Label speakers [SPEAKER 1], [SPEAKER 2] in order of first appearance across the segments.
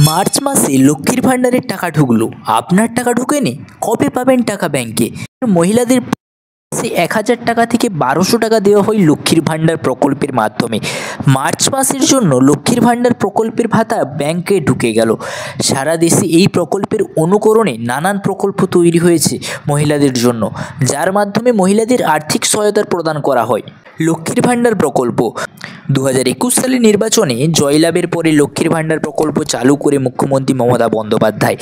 [SPEAKER 1] March মাসে লক্ষ্মীর ভাণ্ডারের টাকা ঢুকলো, আপনার টাকা ঢুকেনি? কবে পাবেন টাকা ব্যাংকে? মহিলাদের 1000 টাকা থেকে 1200 টাকা দেওয়া হয় লক্ষ্মীর ভাণ্ডার প্রকল্পের মাধ্যমে। মার্চ মাসের জন্য লক্ষ্মীর ভাণ্ডার প্রকল্পের ভাতা ব্যাংকে ঢুকে গেল। সারা দেশে এই প্রকল্পের অনুকরণে নানান প্রকল্প তৈরি হয়েছে মহিলাদের জন্য, যার মাধ্যমে মহিলাদের আর্থিক সহায়তা প্রদান করা হয়। লক্ষ্মীর ভাণ্ডার প্রকল্প 2021 সালের নির্বাচনে জয়লাভের পরে লক্ষ্মীর ভাণ্ডার প্রকল্প চালু করে মুখ্যমন্ত্রী মমতা বন্দ্যোপাধ্যায়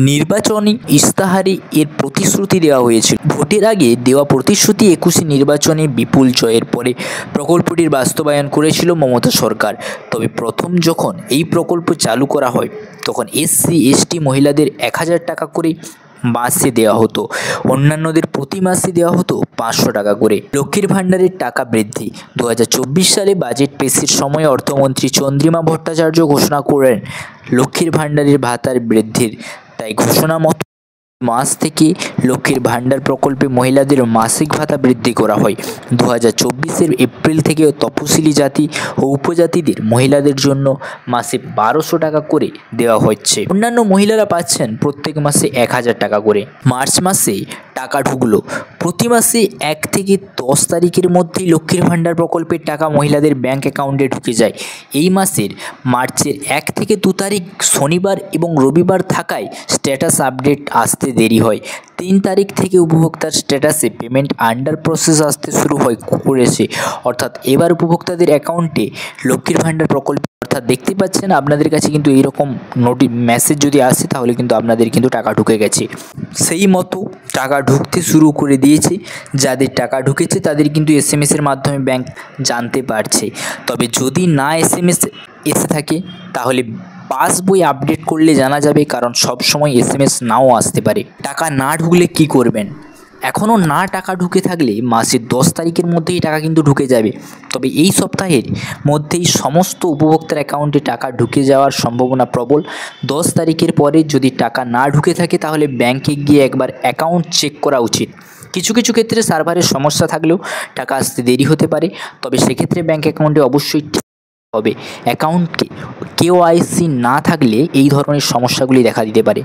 [SPEAKER 1] নির্বাচনী ইস্তাহারে এর প্রতিশ্রুতি দেওয়া হয়েছিল। ভোটের আগে দেওয়া প্রতিশ্রুতি 21 নির্বাচনে বিপুল জয়ের পরে প্রকল্পটির বাস্তবায়ন করেছিল মমতা সরকার। তবে প্রথম যখন এই প্রকল্প চালু করা হয় তখন SC/ST মহিলাদের 1000 টাকা করে মাসে দেওয়া হতো, অন্যান্যদের প্রতি মাসে দেওয়া হতো 500 টাকা করে। লক্ষ্মীর ভাণ্ডারের টাকা বৃদ্ধি 2024 সালে বাজেট পেশের সময় অর্থমন্ত্রী চন্দ্রিমা ভট্টাচার্য ঘোষণা করেন লক্ষ্মীর ভাণ্ডারের ভাতার বৃদ্ধির। তাই ঘোষণা মতো মাস থেকে লক্ষ্মীর ভাণ্ডার প্রকল্পে মহিলাদের মাসিক ভাতা বৃদ্ধি করা হয়। 2024 এপ্রিল থেকে তপশিলি জাতি ও উপজাতিদের মহিলাদের জন্য মাসে 1200 টাকা করে দেওয়া হচ্ছে। অন্যান্য মহিলারা পাচ্ছেন প্রত্যেক মাসে 1000 টাকা করে। মার্চ মাসে টাকা ঢুকলো। প্রতি মাসে 1 থেকে 10 তারিখের মধ্যেই লক্ষ্মীর ভাণ্ডার প্রকল্পের টাকা মহিলাদের ব্যাংক অ্যাকাউন্টে ঢুকে যায়। এই মাসের মার্চের 1 থেকে 2 তারিখ শনিবার এবং রবিবার থাকায় স্ট্যাটাস আপডেট আসতে দেরি হয়। 3 তারিখ থেকে উপভোক্তার স্ট্যাটাসে পেমেন্ট আন্ডার প্রসেস আসতে শুরু করেছে। অর্থাৎ এবার উপভোক্তাদের অ্যাকাউন্টে লক্ষ্মীর ভাণ্ডার প্রকল্প অর্থাৎ দেখতে পাচ্ছেন আপনাদের কাছে কিন্তু এইরকম মেসেজ যদি আসে তাহলে কিন্তু আপনাদের কিন্তু টাকা ঢুকে গেছে। সেই মতো টাকা ঢুকতে শুরু করে দিয়েছে। যাদের টাকা ঢুকেছে তাদের কিন্তু SMS-এর মাধ্যমে ব্যাংক জানতে পারছে। তবে যদি না SMS এসে থাকে তাহলে পাসবই আপডেট করলে জানা যাবে, কারণ সব সময় SMS নাও আসতে পারে। টাকা না ঢুকলে কি করবেন? এখনও না টাকা ঢুকে থাকলে মাসের 10 তারিখের মধ্যেই টাকা কিন্তু ঢুকে যাবে। তবে এই সপ্তাহের মধ্যেই সমস্ত উপভোক্তার অ্যাকাউন্টে টাকা ঢুকে যাওয়ার সম্ভাবনা প্রবল। 10 তারিখের পরে যদি টাকা না ঢুকে থাকে তাহলে ব্যাংকে গিয়ে একবার অ্যাকাউন্ট চেক করা উচিত। কিছু কিছু ক্ষেত্রে সার্ভারের সমস্যা থাকলেও টাকা আসতে দেরি হতে পারে, তবে সেক্ষেত্রে ব্যাংক অ্যাকাউন্টে অবশ্যই হবে। অ্যাকাউন্টে KYC না থাকলে এই ধরনের সমস্যাগুলি দেখা দিতে পারে।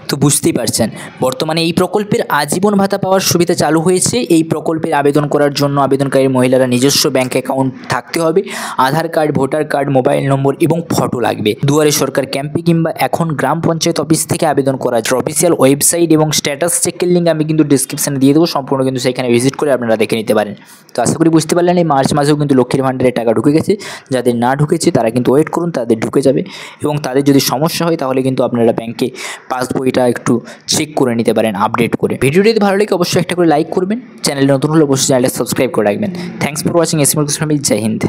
[SPEAKER 1] তো বুঝতেই পারছেন, বর্তমানে এই প্রকল্পের আজীবন ভাতা পাওয়ার সুবিধা চালু হয়েছে। এই প্রকল্পের আবেদন করার জন্য আবেদনকারী মহিলারা নিজস্ব ব্যাংক অ্যাকাউন্ট থাকতে হবে, Aadhaar card, voter card, mobile number এবং ফটো লাগবে। দুয়ারে সরকার ক্যাম্পে কিংবা এখন গ্রাম পঞ্চায়েত অফিস থেকে আবেদন করা যায়। অফিসিয়াল ওয়েবসাইট এবং স্ট্যাটাস চেকের লিঙ্ক আমি কিন্তু ডিসক্রিপশানে দিয়ে দেবো, সম্পূর্ণ কিন্তু সেখানে ভিজিট করে আপনারা দেখে নিতে পারেন। তো আশা করি বুঝতে পারলেন, এই মার্চ মাসেও কিন্তু লক্ষ্মীর ভাণ্ডারের টাকা ঢুকে গেছে। যাদের না ঢুকেছে তারা কিন্তু ওয়েট করুন, তাদের ঢুকে যাবে। এবং তাদের যদি সমস্যা হয় তাহলে কিন্তু আপনারা ব্যাংকে পাসবইটা একটু চেক করে নিতে পারেন আপডেট করে। ভিডিওটি যদি ভালো লাগে অবশ্যই একটা করে লাইক করবেন, চ্যানেলে নতুন হলে অবশ্যই চ্যানেলটা সাবস্ক্রাইব করে রাখবেন। Thanks for watching. জয় হিন্দ।